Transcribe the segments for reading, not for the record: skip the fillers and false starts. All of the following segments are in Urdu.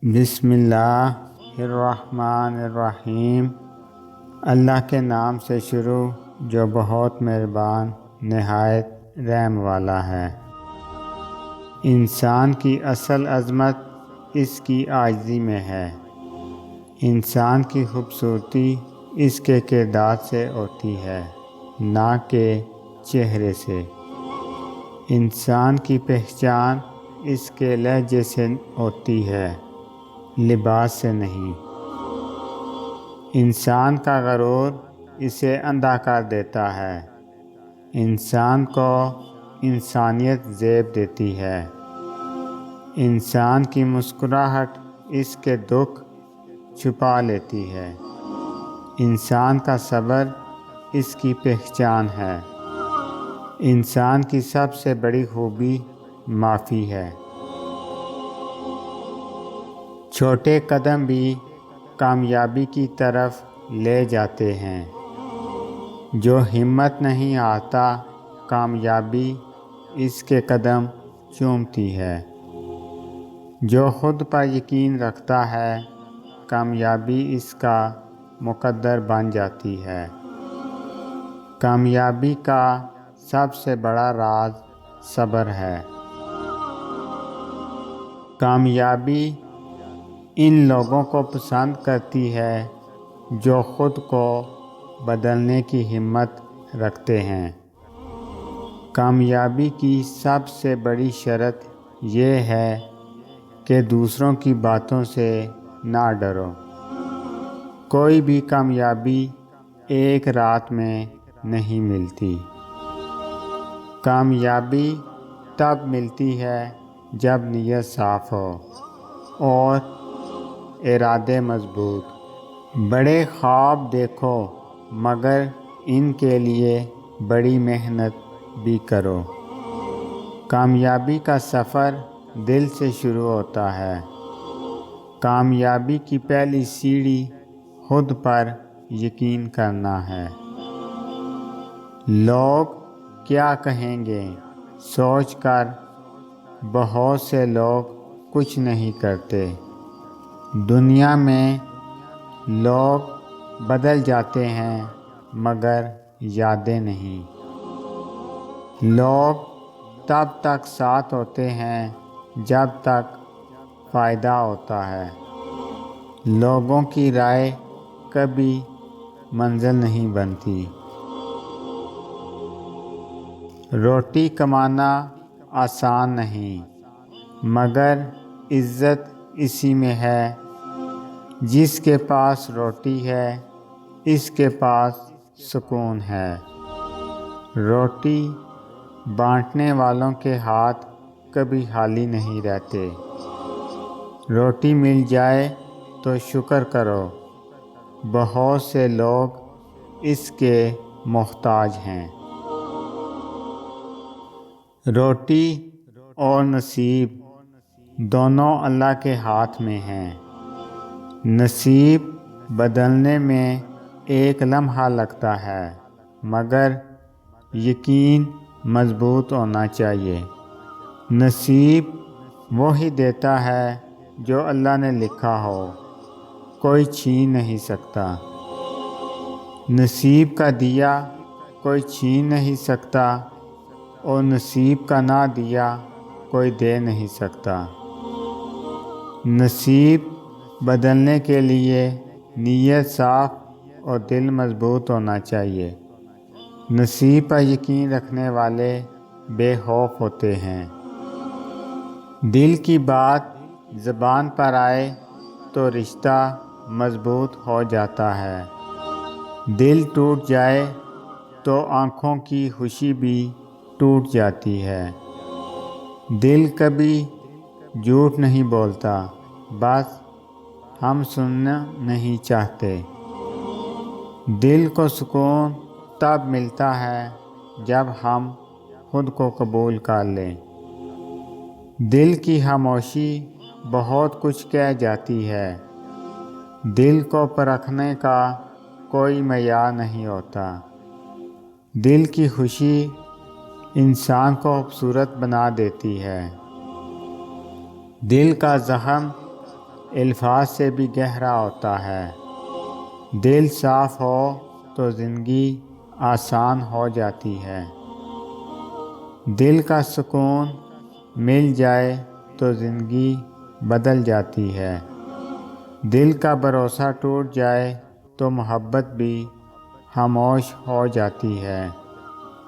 بسم اللہ الرحمن الرحیم۔ اللہ کے نام سے شروع جو بہت مہربان نہایت رحم والا ہے۔ انسان کی اصل عظمت اس کی عاجزی میں ہے۔ انسان کی خوبصورتی اس کے کردار سے ہوتی ہے، نہ کہ چہرے سے۔ انسان کی پہچان اس کے لہجے سے ہوتی ہے، لباس سے نہیں۔ انسان کا غرور اسے اندھا کر دیتا ہے۔ انسان کو انسانیت زیب دیتی ہے۔ انسان کی مسکراہٹ اس کے دکھ چھپا لیتی ہے۔ انسان کا صبر اس کی پہچان ہے۔ انسان کی سب سے بڑی خوبی معافی ہے۔ چھوٹے قدم بھی کامیابی کی طرف لے جاتے ہیں۔ جو ہمت نہیں ہارتا، کامیابی اس کے قدم چومتی ہے۔ جو خود پر یقین رکھتا ہے، کامیابی اس کا مقدر بن جاتی ہے۔ کامیابی کا سب سے بڑا راز صبر ہے۔ کامیابی ان لوگوں کو پسند کرتی ہے جو خود کو بدلنے کی ہمت رکھتے ہیں۔ کامیابی کی سب سے بڑی شرط یہ ہے کہ دوسروں کی باتوں سے نہ ڈرو۔ کوئی بھی کامیابی ایک رات میں نہیں ملتی۔ کامیابی تب ملتی ہے جب نیت صاف ہو اور ارادے مضبوط۔ بڑے خواب دیکھو مگر ان کے لیے بڑی محنت بھی کرو۔ کامیابی کا سفر دل سے شروع ہوتا ہے۔ کامیابی کی پہلی سیڑھی خود پر یقین کرنا ہے۔ لوگ کیا کہیں گے سوچ کر بہت سے لوگ کچھ نہیں کرتے۔ دنیا میں لوگ بدل جاتے ہیں مگر یادیں نہیں۔ لوگ تب تک ساتھ ہوتے ہیں جب تک فائدہ ہوتا ہے۔ لوگوں کی رائے کبھی منزل نہیں بنتی۔ روٹی کمانا آسان نہیں، مگر عزت اسی میں ہے۔ جس کے پاس روٹی ہے اس کے پاس سکون ہے۔ روٹی بانٹنے والوں کے ہاتھ کبھی خالی نہیں رہتے۔ روٹی مل جائے تو شکر کرو، بہت سے لوگ اس کے محتاج ہیں۔ روٹی اور نصیب دونوں اللہ کے ہاتھ میں ہیں۔ نصیب بدلنے میں ایک لمحہ لگتا ہے، مگر یقین مضبوط ہونا چاہیے۔ نصیب وہی دیتا ہے جو اللہ نے لکھا ہو، کوئی چھین نہیں سکتا۔ نصیب کا دیا کوئی چھین نہیں سکتا، اور نصیب کا نہ دیا کوئی دے نہیں سکتا۔ نصیب بدلنے کے لیے نیت صاف اور دل مضبوط ہونا چاہیے۔ نصیب پر یقین رکھنے والے بے خوف ہوتے ہیں۔ دل کی بات زبان پر آئے تو رشتہ مضبوط ہو جاتا ہے۔ دل ٹوٹ جائے تو آنکھوں کی خوشی بھی ٹوٹ جاتی ہے۔ دل کبھی جھوٹ نہیں بولتا، بس ہم سننا نہیں چاہتے۔ دل کو سکون تب ملتا ہے جب ہم خود کو قبول کر لیں۔ دل کی خاموشی بہت کچھ کہہ جاتی ہے۔ دل کو پرکھنے کا کوئی معیار نہیں ہوتا۔ دل کی خوشی انسان کو خوبصورت بنا دیتی ہے۔ دل کا زخم الفاظ سے بھی گہرا ہوتا ہے۔ دل صاف ہو تو زندگی آسان ہو جاتی ہے۔ دل کا سکون مل جائے تو زندگی بدل جاتی ہے۔ دل کا بھروسہ ٹوٹ جائے تو محبت بھی خاموش ہو جاتی ہے۔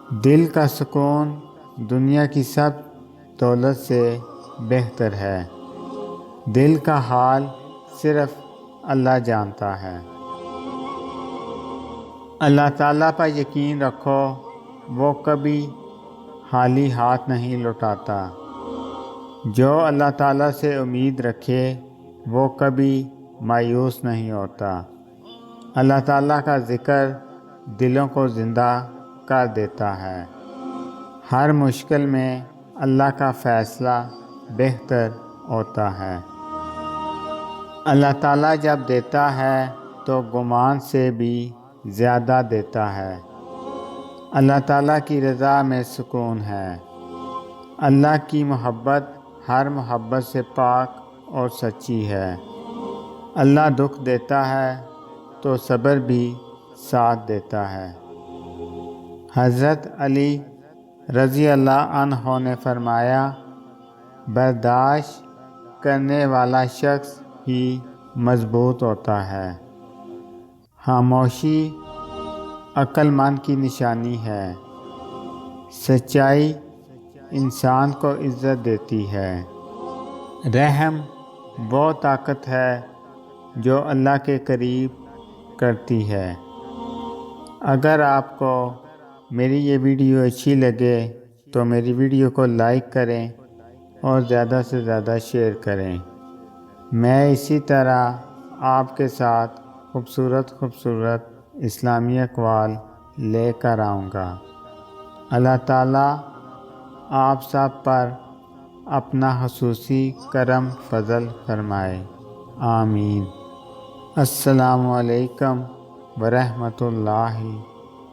دل کا سکون دنیا کی سب دولت سے بہتر ہے۔ دل کا حال صرف اللہ جانتا ہے۔ اللہ تعالیٰ پر یقین رکھو، وہ کبھی خالی ہاتھ نہیں لوٹاتا۔ جو اللہ تعالیٰ سے امید رکھے وہ کبھی مایوس نہیں ہوتا۔ اللہ تعالیٰ کا ذکر دلوں کو زندہ کر دیتا ہے۔ ہر مشکل میں اللہ کا فیصلہ بہتر ہوتا ہے۔ اللہ تعالیٰ جب دیتا ہے تو گمان سے بھی زیادہ دیتا ہے۔ اللہ تعالیٰ کی رضا میں سکون ہے۔ اللہ کی محبت ہر محبت سے پاک اور سچی ہے۔ اللہ دکھ دیتا ہے تو صبر بھی ساتھ دیتا ہے۔ حضرت علی رضی اللہ عنہ نے فرمایا، برداشت کرنے والا شخص ہی مضبوط ہوتا ہے۔ خاموشی عقل مند کی نشانی ہے۔ سچائی انسان کو عزت دیتی ہے۔ رحم وہ طاقت ہے جو اللہ کے قریب کرتی ہے۔ اگر آپ کو میری یہ ویڈیو اچھی لگے تو میری ویڈیو کو لائک کریں اور زیادہ سے زیادہ شیئر کریں۔ میں اسی طرح آپ کے ساتھ خوبصورت اسلامی اقوال لے کر آؤں گا۔ اللہ تعالیٰ آپ سب پر اپنا خصوصی کرم فضل فرمائے، آمین۔ السلام علیکم ورحمۃ اللہ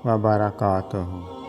وبرکاتہ۔